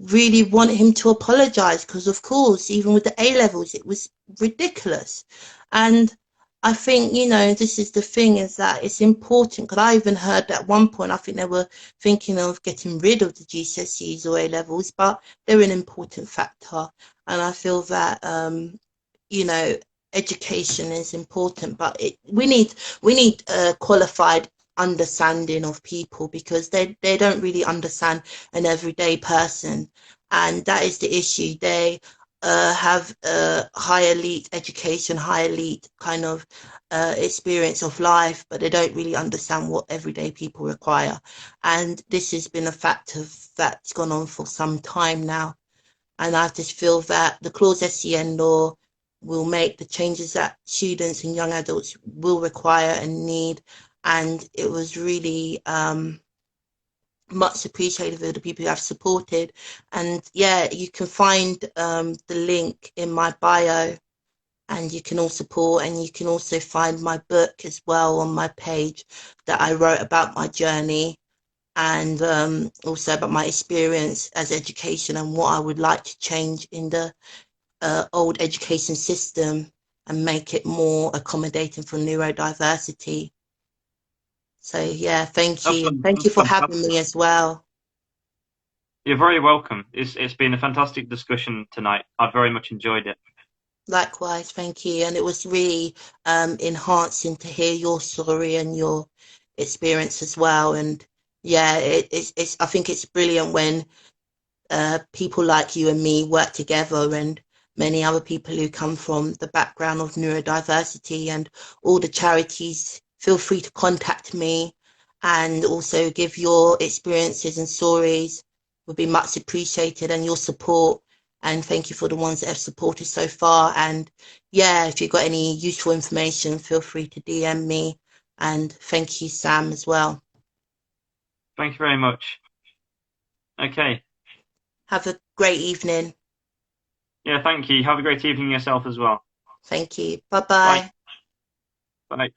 really want him to apologize, because of course, even with the A levels, it was ridiculous. And I think, this is the thing, is that it's important, because I even heard at one point, I think they were thinking of getting rid of the GCSEs or A levels, but they're an important factor. And I feel that, education is important, but we need a qualified understanding of people, because they don't really understand an everyday person, and that is the issue. They have a high elite education, high elite kind of experience of life, but they don't really understand what everyday people require. And this has been a factor that's gone on for some time now. And I just feel that the Claudes SEN Law will make the changes that students and young adults will require and need. And it was really much appreciated of the people who have supported. And yeah, you can find the link in my bio, and you can all support, and you can also find my book as well on my page that I wrote about my journey, and also about my experience as education and what I would like to change in the old education system and make it more accommodating for neurodiversity. So yeah, thank you. Thank you for having me as well. You're very welcome. It's been a fantastic discussion tonight. I've very much enjoyed it. Likewise, thank you. And it was really enhancing to hear your story and your experience as well. And yeah, it's I think it's brilliant when people like you and me work together, and many other people who come from the background of neurodiversity, and all the charities. Feel free to contact me, and also give your experiences and stories. Would be much appreciated, and your support. And thank you for the ones that have supported so far. And yeah, if you've got any useful information, feel free to DM me. And thank you, Sam, as well. Thank you very much. Okay. Have a great evening. Yeah, thank you. Have a great evening yourself as well. Thank you. Bye. Bye-bye. Bye.